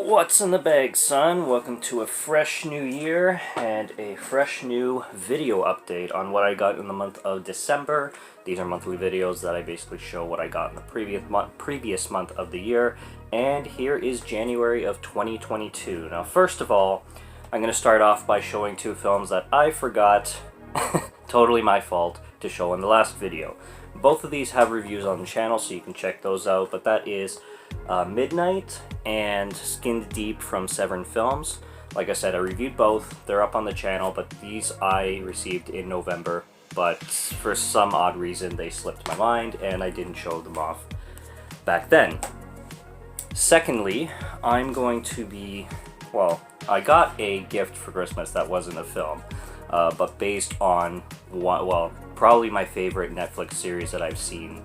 What's in the bag, son? Welcome to a fresh new year and a fresh new video update on what I got in the month of December. These are monthly videos that I basically show what I got in the previous month of the year. And here is January of 2022. Now, first of all, I'm going to start off by showing two films that I forgot, totally my fault, to show in the last video. Both of these have reviews on the channel, so you can check those out, but that is Midnight and Skinned Deep from Severn Films. Like I said, I reviewed both. They're up on the channel, but these I received in November, but for some odd reason they slipped my mind and I didn't show them off back then. Secondly, I'm going to be, well, I got a gift for Christmas that wasn't a film, but based on, probably my favorite Netflix series that I've seen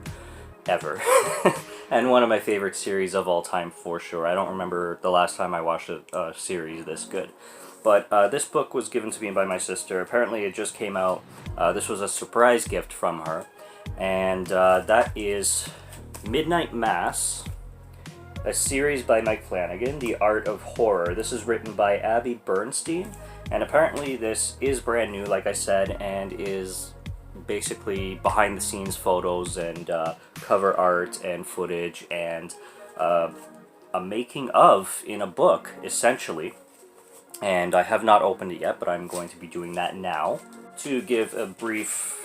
ever. And one of my favorite series of all time for sure. I don't remember the last time I watched a series this good. But this book was given to me by my sister. Apparently it just came out. This was a surprise gift from her. And that is Midnight Mass, a series by Mike Flanagan, The Art of Horror. This is written by Abby Bernstein. And apparently this is brand new, like I said, and is basically behind the scenes photos and cover art and footage and a making of in a book, essentially. And I have not opened it yet, but I'm going to be doing that now to give a brief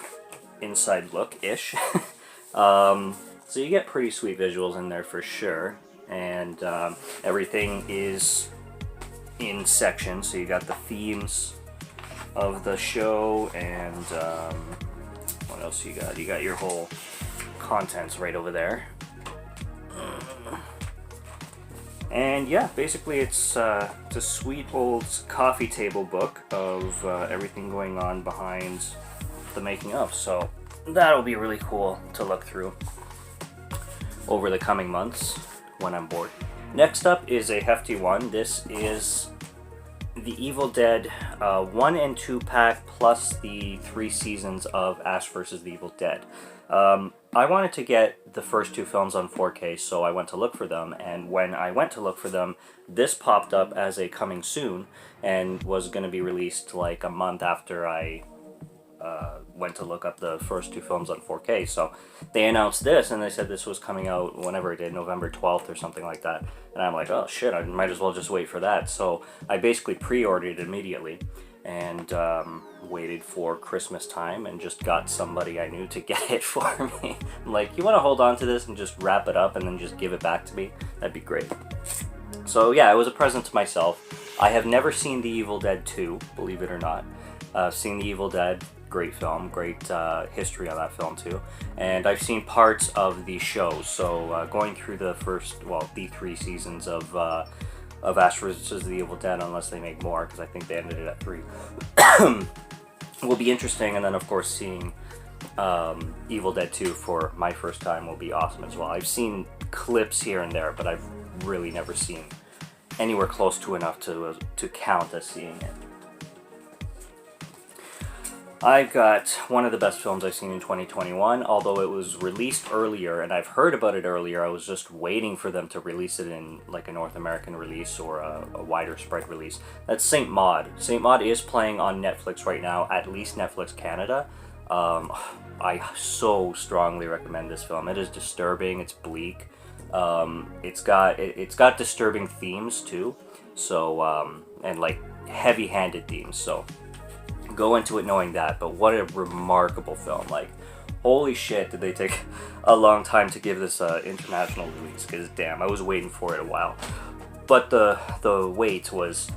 inside look-ish. So you get pretty sweet visuals in there for sure, and everything is in sections, so you got the themes of the show and what else you got? You got your whole contents right over there. And yeah, basically it's a sweet old coffee table book of everything going on behind the making of. So that'll be really cool to look through over the coming months when I'm bored. Next up is a hefty one. This is The Evil Dead 1 and 2 pack plus the 3 seasons of Ash vs. the Evil Dead. I wanted to get the first two films on 4K, so I went to look for them, and when I went to look for them, this popped up as a coming soon and was going to be released like a month after I went to look up the first two films on 4K. So they announced this, and they said this was coming out whenever it did, November 12th or something like that. And I'm like, oh shit, I might as well just wait for that. So I basically pre-ordered it immediately and waited for Christmas time and just got somebody I knew to get it for me. I'm like, you want to hold on to this and just wrap it up and then just give it back to me? That'd be great. So yeah, it was a present to myself. I have never seen The Evil Dead 2, believe it or not. Seen The Evil Dead. Great film, great history on that film too, and I've seen parts of the show. So going through the first, the 3 seasons of Ash vs. the Evil Dead, unless they make more, because I think they ended it at 3, will be interesting. And then of course seeing Evil Dead 2 for my first time will be awesome as well. I've seen clips here and there, but I've really never seen anywhere close to enough to count as seeing it. I've got one of the best films I've seen in 2021, although it was released earlier, and I've heard about it earlier. I was just waiting for them to release it in like a North American release or a wider spread release. That's Saint Maud. Saint Maud is playing on Netflix right now, at least Netflix Canada. I so strongly recommend this film. It is disturbing, it's bleak. It's got disturbing themes too, so and like heavy-handed themes, so go into it knowing that. But what a remarkable film. Like, holy shit, did they take a long time to give this international release, because damn, I was waiting for it a while. But the wait was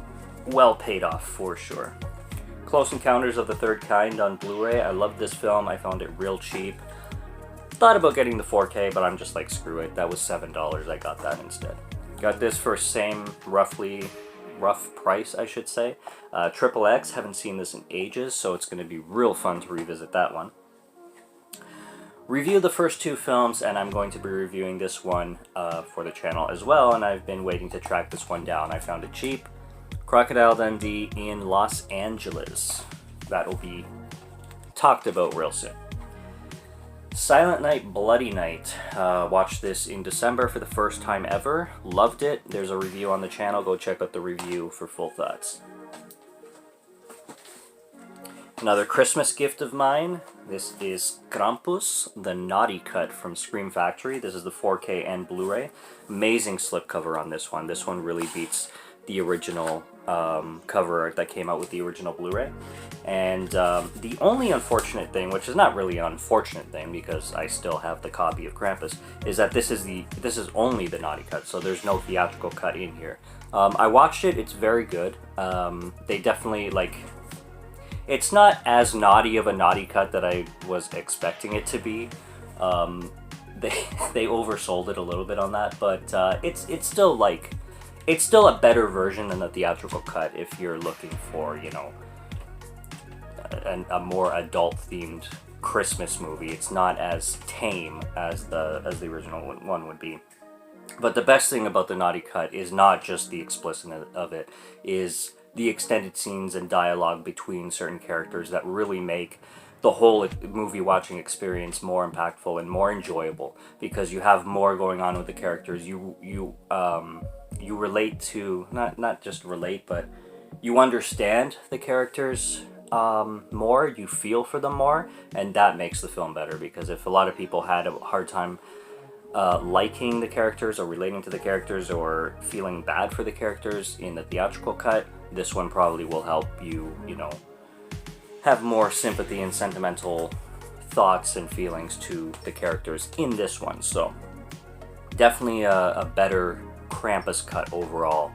well paid off for sure. Close Encounters of the Third Kind on Blu-ray. I loved this film. I found it real cheap. Thought about getting the 4K, but I'm just like, screw it. That was $7. I got that instead. Got this for same rough price, I should say. Triple X, haven't seen this in ages, so it's going to be real fun to revisit that one. Review the first two films, and I'm going to be reviewing this one for the channel as well, and I've been waiting to track this one down. I found it cheap. Crocodile Dundee in Los Angeles. That will be talked about real soon. Silent Night, Bloody Night. Watched this in December for the first time ever. Loved it. There's a review on the channel. Go check out the review for full thoughts. Another Christmas gift of mine. This is Krampus, the Naughty Cut from Scream Factory. This is the 4K and Blu-ray. Amazing slipcover on this one. This one really beats the original cover art that came out with the original Blu-ray. And the only unfortunate thing, which is not really an unfortunate thing because I still have the copy of Krampus, is that this is only the Naughty Cut, so there's no theatrical cut in here. I watched it. It's very good. They definitely, like, it's not as naughty of a naughty cut that I was expecting it to be. They oversold it a little bit on that, but it's still like, it's still a better version than the theatrical cut if you're looking for, you know, a more adult-themed Christmas movie. It's not as tame as the original one would be. But the best thing about the Naughty Cut is not just the explicitness of it, is the extended scenes and dialogue between certain characters that really make the whole movie watching experience more impactful and more enjoyable, because you have more going on with the characters. You relate to, not just relate, but you understand the characters more, you feel for them more, and that makes the film better. Because if a lot of people had a hard time liking the characters or relating to the characters or feeling bad for the characters in the theatrical cut, this one probably will help you, you know, have more sympathy and sentimental thoughts and feelings to the characters in this one. So definitely a better Krampus cut overall,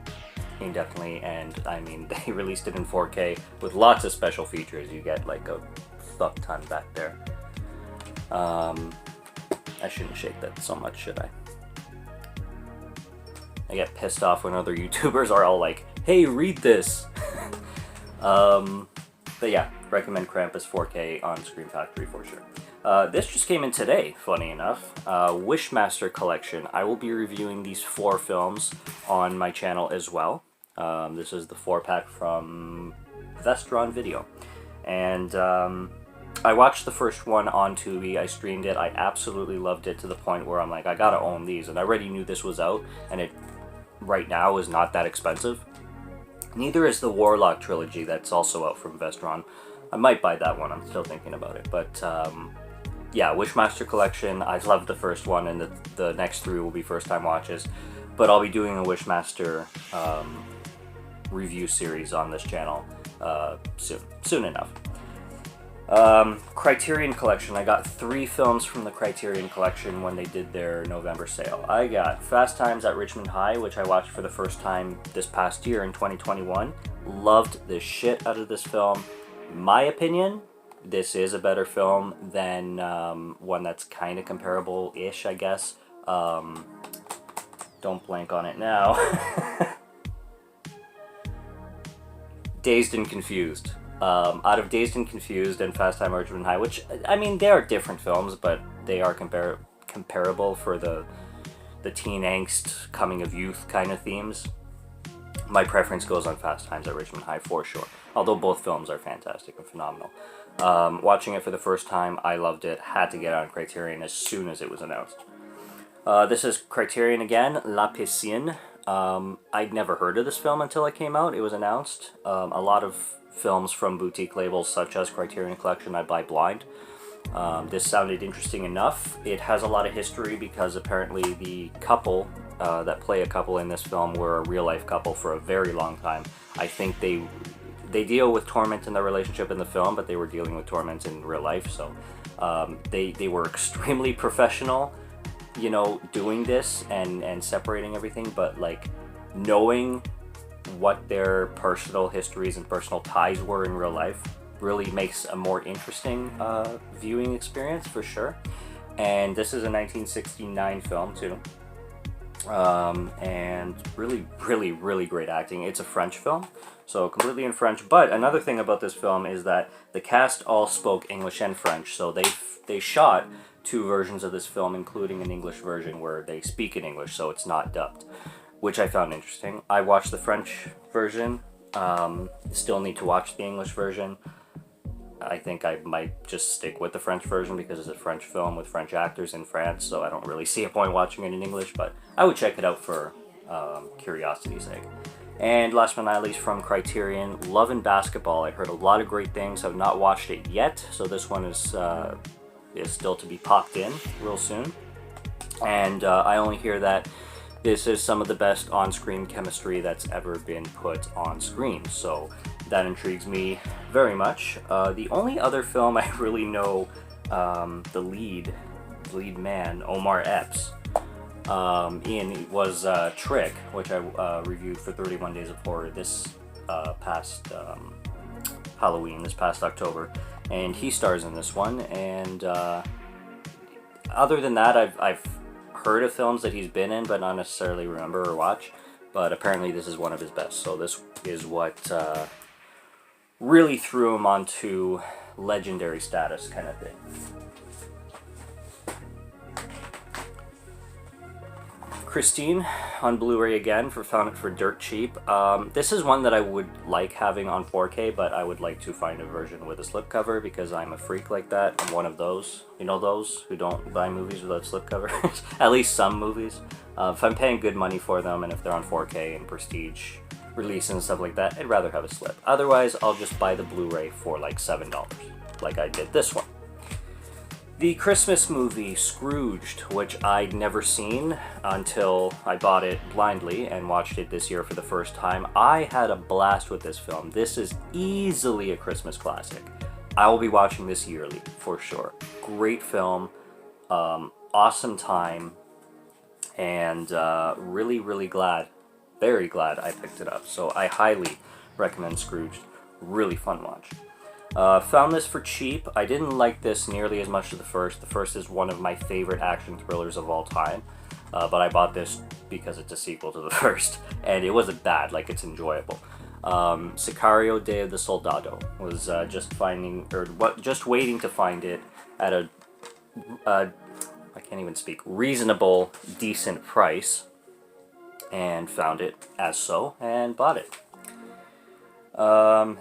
indefinitely. And I mean, they released it in 4K with lots of special features. You get like a fuck ton back there. I shouldn't shake that so much, should I? I get pissed off when other YouTubers are all like, hey, read this! But yeah, recommend Krampus 4K on Scream Factory for sure. This just came in today, funny enough. Wishmaster Collection. I will be reviewing these 4 films on my channel as well. This is the 4-pack from Vestron Video. And I watched the first one on Tubi. I streamed it. I absolutely loved it to the point where I'm like, I gotta own these. And I already knew this was out, and it right now is not that expensive. Neither is the Warlock trilogy that's also out from Vestron. I might buy that one. I'm still thinking about it. But yeah, Wishmaster Collection. I loved the first one, and the next 3 will be first-time watches. But I'll be doing a Wishmaster review series on this channel soon enough. Criterion Collection. I got 3 films from the Criterion Collection when they did their November sale. I got Fast Times at Richmond High, which I watched for the first time this past year in 2021. Loved the shit out of this film. In my opinion, this is a better film than one that's kind of comparable-ish, I guess. Don't blank on it now. Dazed and Confused. Out of Dazed and Confused and Fast Time at Richmond High, which, I mean, they are different films, but they are comparable for the teen angst, coming of youth kind of themes. My preference goes on Fast Times at Richmond High for sure, although both films are fantastic and phenomenal. Watching it for the first time, I loved it. Had to get on Criterion as soon as it was announced. This is Criterion again, La Piscine. I'd never heard of this film until it came out. It was announced. A lot of films from boutique labels such as Criterion Collection I buy blind. This sounded interesting enough. It has a lot of history because apparently the couple that play a couple in this film were a real-life couple for a very long time. I think they deal with torment in their relationship in the film, but they were dealing with torment in real life, so they were extremely professional, you know, doing this and separating everything, but like knowing what their personal histories and personal ties were in real life really makes a more interesting viewing experience for sure. And this is a 1969 film too, and really great acting. It's a French film, so completely in French. But another thing about this film is that the cast all spoke English and French, so they shot 2 versions of this film, including an English version where they speak in English, so it's not dubbed, which I found interesting. I watched the French version, still need to watch the English version. I think I might just stick with the French version because it's a French film with French actors in France, so I don't really see a point watching it in English, but I would check it out for curiosity's sake. And last but not least, from Criterion, Love and Basketball. I heard a lot of great things. I've not watched it yet, so this one is still to be popped in real soon. And I only hear that this is some of the best on-screen chemistry that's ever been put on screen, so that intrigues me very much. The only other film I really know the lead man, Omar Epps, in was Trick, which I reviewed for 31 Days of Horror this past Halloween, this past October, and he stars in this one. And other than that, I've heard of films that he's been in, but not necessarily remember or watch. But apparently this is one of his best, so this is what really threw him onto legendary status kind of thing. Piscine on Blu-ray again, found it for dirt cheap. This is one that I would like having on 4K, but I would like to find a version with a slipcover because I'm a freak like that. I'm one of those, you know, those who don't buy movies without slipcovers. At least some movies. If I'm paying good money for them and if they're on 4K and prestige release and stuff like that, I'd rather have a slip. Otherwise, I'll just buy the Blu-ray for like $7, like I did this one. The Christmas movie Scrooged, which I'd never seen until I bought it blindly and watched it this year for the first time. I had a blast with this film. This is easily a Christmas classic. I will be watching this yearly, for sure. Great film, awesome time, and really, really glad, very glad I picked it up. So I highly recommend Scrooged. Really fun watch. Found this for cheap. I didn't like this nearly as much as the first. The first is one of my favorite action thrillers of all time. But I bought this because it's a sequel to the first. And it wasn't bad, like it's enjoyable. Sicario Day of the Soldado was just waiting to find it at a, I can't even speak, reasonable, decent price. And found it as so, and bought it.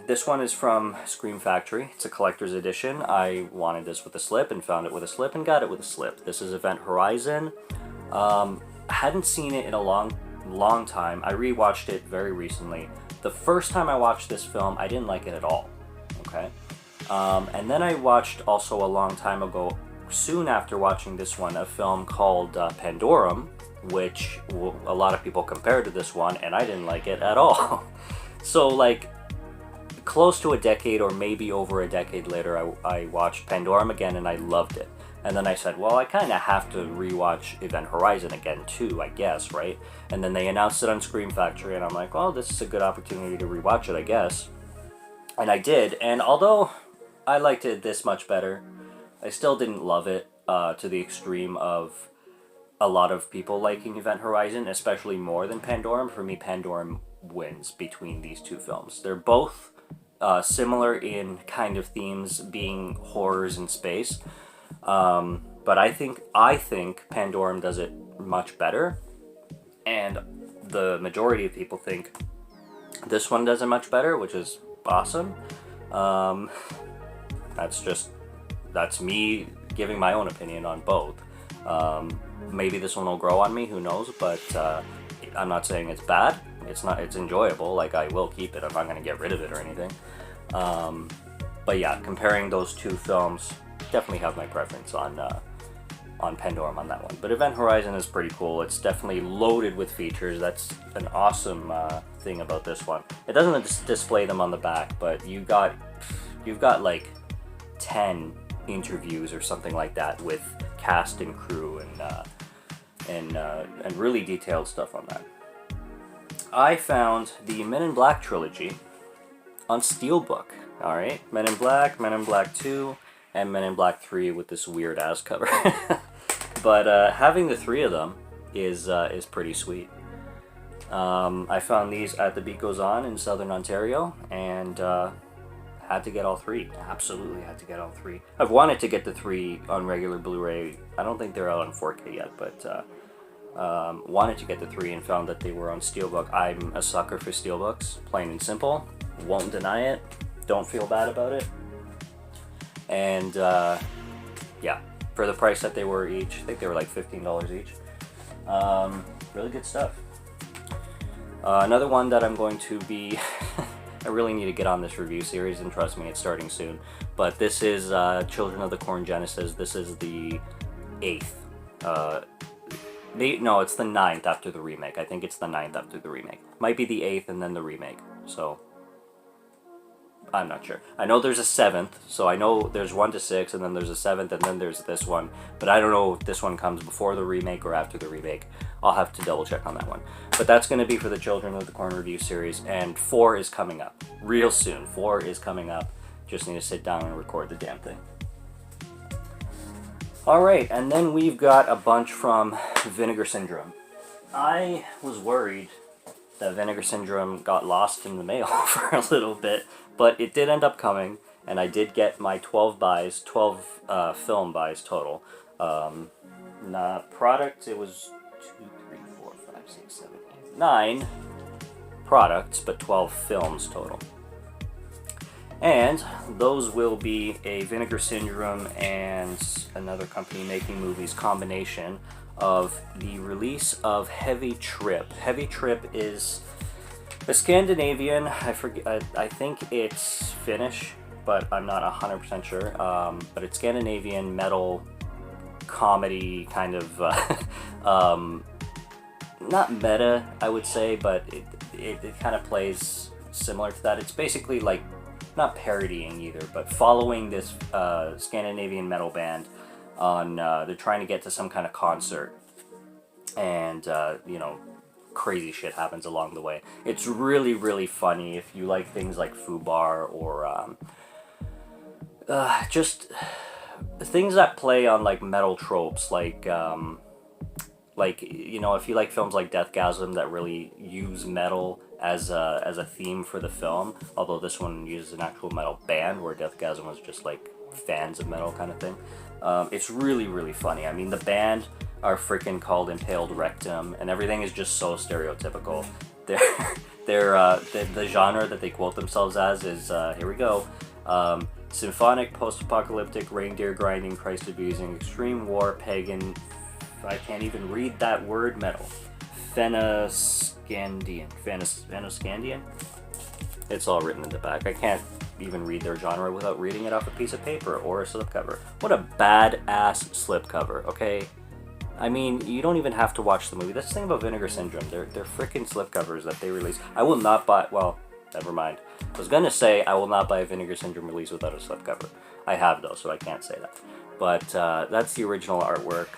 This one is from Scream Factory. It's a collector's edition. I wanted this with a slip and found it with a slip and got it with a slip. This is Event Horizon. Hadn't seen it in a long time. I rewatched it very recently. The first time I watched this film, I didn't like it at all. Okay? And then I watched also a long time ago, soon after watching this one, a film called Pandorum, which a lot of people compared to this one, and I didn't like it at all. So, like, close to a decade or maybe over a decade later, I watched Pandorum again and I loved it. And then I said, well, I kind of have to rewatch Event Horizon again too, I guess, right? And then they announced it on Scream Factory and I'm like, well, this is a good opportunity to rewatch it, I guess. And I did, and although I liked it this much better, I still didn't love it to the extreme of a lot of people liking Event Horizon, especially more than Pandorum. For me, Pandorum wins between these two films. They're both similar in kind of themes, being horrors in space, but I think Pandorum does it much better, and the majority of people think this one does it much better, which is awesome. That's me giving my own opinion on both. Maybe this one will grow on me, who knows, but I'm not saying it's bad. It's enjoyable. Like, I will keep it. I'm not going to get rid of it or anything. But yeah, comparing those two films, definitely have my preference on Pandorum on that one. But Event Horizon is pretty cool. It's definitely loaded with features. That's an awesome thing about this one. It doesn't display them on the back, but you've got like 10 interviews or something like that with cast and crew and really detailed stuff on that. I found the Men in Black trilogy on Steelbook. Alright, Men in Black, Men in Black 2, and Men in Black 3 with this weird ass cover. But having the three of them is pretty sweet. I found these at The Beat Goes On in Southern Ontario, and had to get all three. Absolutely had to get all three. I've wanted to get the three on regular Blu-ray. I don't think they're out on 4K yet, but wanted to get the three and found that they were on Steelbook. I'm a sucker for Steelbooks, plain and simple. Won't deny it. Don't feel bad about it. And yeah, for the price that they were each, I think they were like $15 each. Really good stuff. Another one that I'm going to be, I really need to get on this review series, and trust me, it's starting soon. But this is Children of the Corn Genesis. This is the 8th. No, it's the 9th after the remake. I think it's the 9th after the remake. Might be the 8th and then the remake. So, I'm not sure. I know there's a 7th, so I know there's 1 to 6, and then there's a 7th, and then there's this one. But I don't know if this one comes before the remake or after the remake. I'll have to double check on that one. But that's going to be for the Children of the Corn review series, and 4 is coming up. Real soon. 4 is coming up. Just need to sit down and record the damn thing. Alright, and then we've got a bunch from Vinegar Syndrome. I was worried that Vinegar Syndrome got lost in the mail for a little bit, but it did end up coming, and I did get my 12 buys, 12 film buys total. Product, it was 2, 3, 4, 5, 6, 7, 8, 9 products, but 12 films total. And those will be a Vinegar Syndrome and another company making movies combination of the release of Heavy Trip. Heavy Trip is a Scandinavian, I think it's Finnish, but I'm not 100% sure. But it's Scandinavian metal comedy kind of, not meta, I would say, but it kind of plays similar to that. It's basically like, not parodying either, but following this Scandinavian metal band on, they're trying to get to some kind of concert, and, you know, crazy shit happens along the way. It's really, really funny if you like things like Fubar or, just things that play on, like, metal tropes, like, you know, if you like films like Deathgasm that really use metal as a theme for the film, although this one uses an actual metal band, where Deathgasm was just like fans of metal kind of thing. It's really, really funny. I mean, the band are freaking called Impaled Rectum, and everything is just so stereotypical. The genre that they quote themselves as is, here we go, symphonic, post-apocalyptic, reindeer grinding, Christ abusing, extreme war, pagan, I can't even read that word, metal. Fennoscandian. It's all written in the back. I can't even read their genre without reading it off a piece of paper or a slipcover. What a badass slipcover, okay? I mean, you don't even have to watch the movie. That's the thing about Vinegar Syndrome. They're freaking slipcovers that they release. I will not buy, well, never mind. I was gonna say I will not buy a Vinegar Syndrome release without a slipcover. I have though, so I can't say that. But that's the original artwork.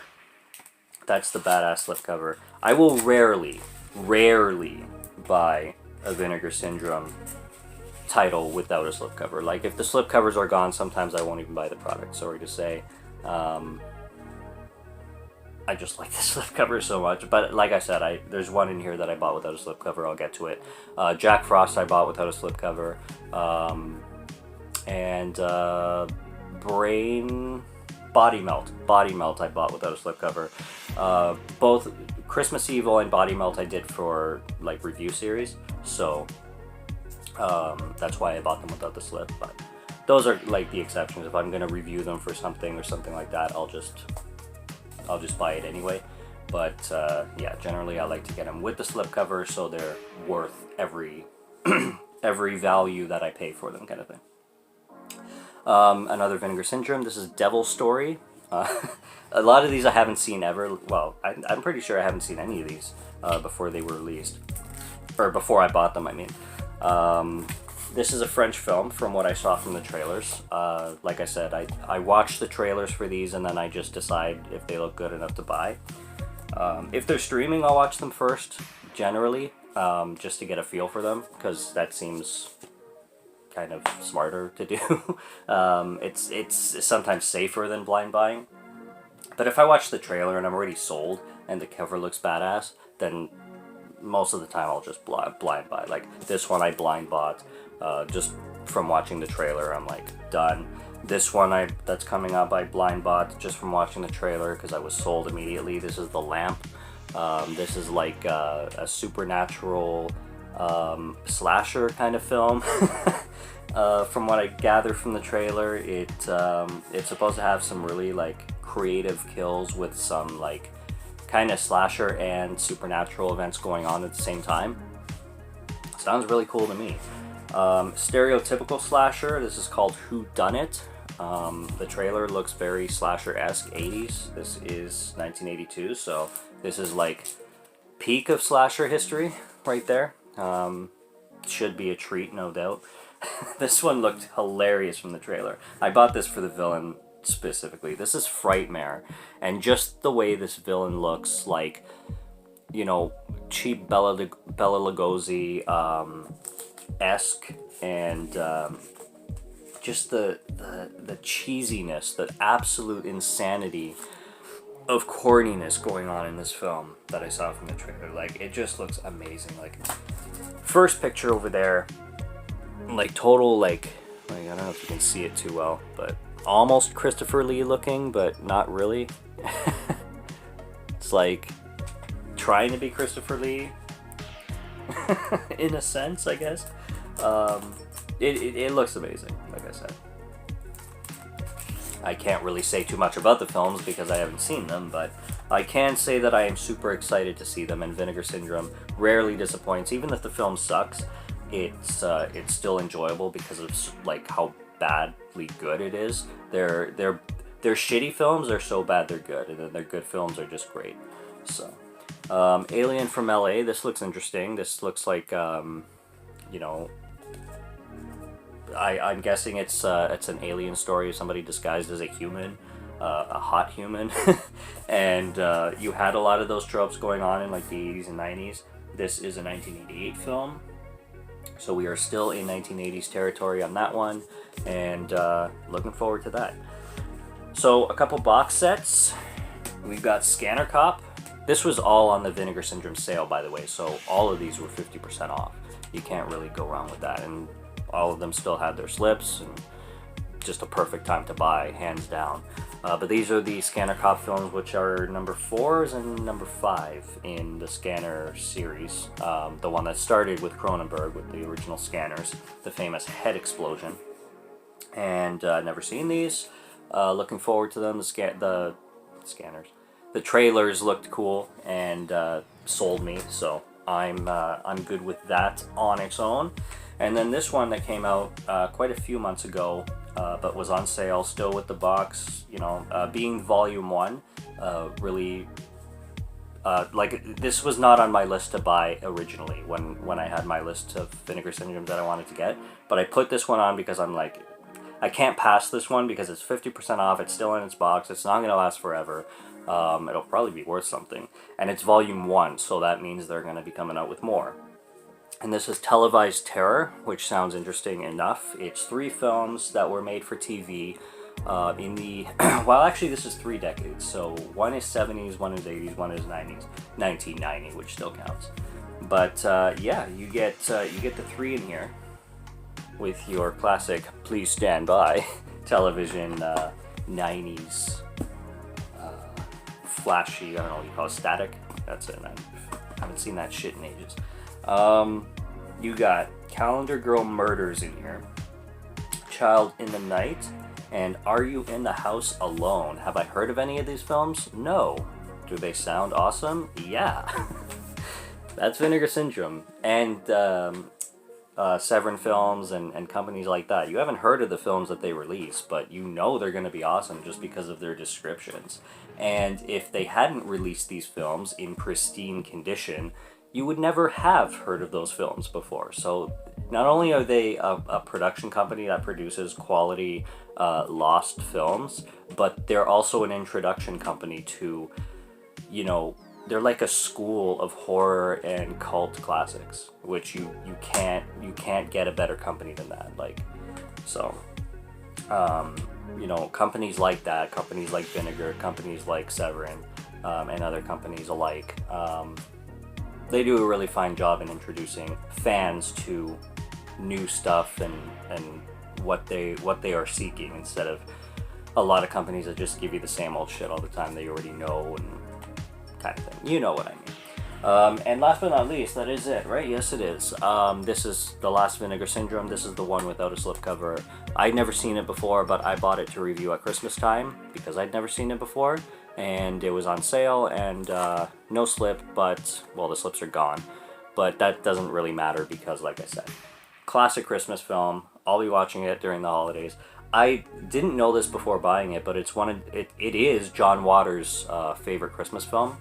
That's the badass slipcover. I will rarely buy a Vinegar Syndrome title without a slipcover. Like, if the slipcovers are gone, sometimes I won't even buy the product. Sorry to say. I just like the slipcover so much. But like I said, there's one in here that I bought without a slipcover. I'll get to it. Jack Frost I bought without a slipcover. Body Melt I bought without a slipcover. Both Christmas Evil and Body Melt I did for like review series, so that's why I bought them without the slip. But those are like the exceptions. If I'm gonna review them for something or something like that, I'll just buy it anyway. But yeah, generally I like to get them with the slipcover, so they're worth every every value that I pay for them, kind of thing. Another Vinegar Syndrome. This is Devil's Story. A lot of these I haven't seen ever. Well, I'm pretty sure I haven't seen any of these before they were released. Or before I bought them, I mean. This is a French film from what I saw from the trailers. Like I said, I watch the trailers for these and then I just decide if they look good enough to buy. If they're streaming, I'll watch them first, generally, just to get a feel for them, because that seems kind of smarter to do. It's sometimes safer than blind buying. But if I watch the trailer and I'm already sold and the cover looks badass, then most of the time I'll just blind buy. Like this one I blind bought just from watching the trailer. I'm like, done. This one that's coming up I blind bought just from watching the trailer because I was sold immediately. This is The Lamp. This is like a supernatural slasher kind of film. From what I gather from the trailer, it's supposed to have some really like creative kills with some like kind of slasher and supernatural events going on at the same time. Sounds really cool to me. Stereotypical slasher. This is called Who Done It. The trailer looks very slasher-esque, 80s. This is 1982, so this is like peak of slasher history right there. Should be a treat, no doubt. This one looked hilarious from the trailer. I bought this for the villain specifically. This is Frightmare, and just the way this villain looks, like, you know, cheap Bella Lugosi esque, and just the cheesiness, the absolute insanity of corniness going on in this film that I saw from the trailer. Like, it just looks amazing. Like, first picture over there, like total like I don't know if you can see it too well, but almost Christopher Lee looking, but not really. It's like trying to be Christopher Lee in a sense, I guess. It looks amazing, like I said. I can't really say too much about the films because I haven't seen them, but I can say that I am super excited to see them, and Vinegar Syndrome rarely disappoints. Even if the film sucks, it's still enjoyable because of like how badly good it is. Their shitty films are so bad they're good, and then their good films are just great. So, Alien from LA. This looks interesting. This looks like you know, I'm guessing it's an alien story of somebody disguised as a human, a hot human, and you had a lot of those tropes going on in like the 80s and 90s. This is a 1988 film, so we are still in 1980s territory on that one, and looking forward to that. So a couple box sets. We've got Scanner Cop. This was all on the Vinegar Syndrome sale, by the way, so all of these were 50% off. You can't really go wrong with that, and all of them still had their slips, and just a perfect time to buy, hands down. But these are the Scanner Cop films, which are number 4s and number 5 in the Scanner series. The one that started with Cronenberg with the original Scanners, the famous head explosion. And never seen these. Looking forward to them. The Scanners. The trailers looked cool and sold me, so I'm good with that on its own. And then this one that came out quite a few months ago, but was on sale, still with the box, you know, being Volume 1, really, like, this was not on my list to buy originally when I had my list of Vinegar Syndrome that I wanted to get, but I put this one on because I'm like, I can't pass this one because it's 50% off, it's still in its box, it's not going to last forever, it'll probably be worth something, and it's Volume 1, so that means they're going to be coming out with more. And this is Televised Terror, which sounds interesting enough. It's 3 films that were made for TV in the... well, actually, this is 3 decades. So one is 70s, one is 80s, one is 90s. 1990, which still counts. But yeah, you get the 3 in here with your classic Please Stand By television 90s flashy, I don't know what you call it, static. That's it. I haven't seen that shit in ages. You got Calendar Girl Murders in here, Child in the Night, and Are You in the House Alone? Have I heard of any of these films? No. Do they sound awesome? Yeah. That's Vinegar Syndrome. And Severin Films and companies like that. You haven't heard of the films that they release, but you know they're going to be awesome just because of their descriptions. And if they hadn't released these films in pristine condition, you would never have heard of those films before. So not only are they a production company that produces quality lost films, but they're also an introduction company to, you know, they're like a school of horror and cult classics, which you can't get a better company than that. Like, so you know, companies like that, companies like Vinegar, companies like Severin, and other companies alike, they do a really fine job in introducing fans to new stuff and what they are seeking, instead of a lot of companies that just give you the same old shit all the time they already know and kind of thing. You know what I mean. And last but not least, that is it, right? Yes, it is. This is The Last Vinegar Syndrome. This is the one without a slipcover. I'd never seen it before, but I bought it to review at Christmas time because I'd never seen it before. And it was on sale, and no slip, but, well, the slips are gone. But that doesn't really matter because, like I said, classic Christmas film. I'll be watching it during the holidays. I didn't know this before buying it, but it is John Waters' favorite Christmas film,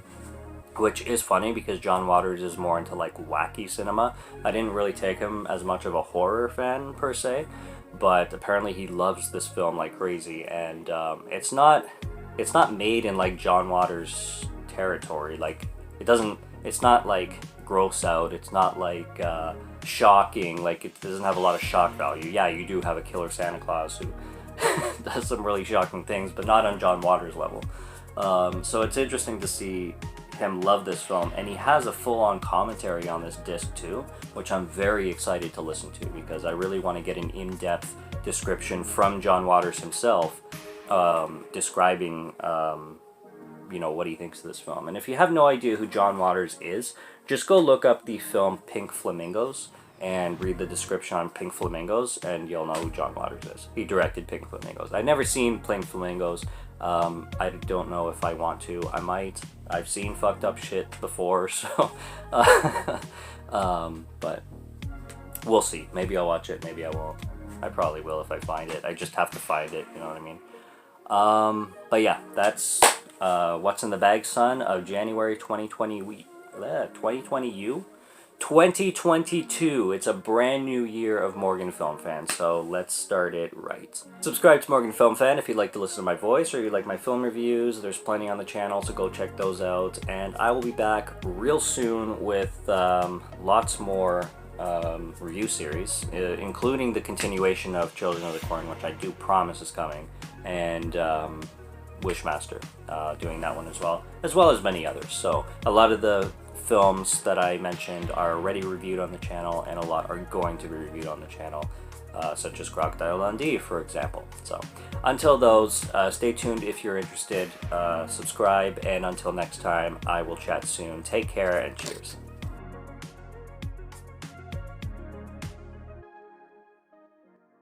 which is funny because John Waters is more into like wacky cinema. I didn't really take him as much of a horror fan per se, but apparently he loves this film like crazy, and it's not made in like John Waters territory. Like it's not like gross out. It's not like shocking. Like it doesn't have a lot of shock value. Yeah, you do have a killer Santa Claus who does some really shocking things, but not on John Waters level. So it's interesting to see him love this film, and he has a full-on commentary on this disc too, which I'm very excited to listen to because I really want to get an in-depth description from John Waters himself, describing what he thinks of this film. And if you have no idea who John Waters is, just go look up the film Pink Flamingos and read the description on Pink Flamingos, and you'll know who John Waters is. He directed Pink Flamingos. I've never seen Pink Flamingos. I don't know if I want to. I might. I've seen fucked up shit before, so but we'll see. Maybe I'll watch it, maybe I won't. I probably will if I find it. I just have to find it, you know what I mean? But yeah, that's what's in the bag, son, of January 2020. 2022. It's a brand new year of Morgan Film Fan, so let's start it right. Subscribe to Morgan Film Fan if you'd like to listen to my voice or you like my film reviews. There's plenty on the channel, so go check those out. And I will be back real soon with lots more review series, including the continuation of Children of the Corn, which I do promise is coming, and Wishmaster, doing that one as well as many others. So a lot of the films that I mentioned are already reviewed on the channel, and a lot are going to be reviewed on the channel, such as Crocodile Dundee, for example. So until those, stay tuned if you're interested, subscribe, and until next time, I will chat soon. Take care and cheers.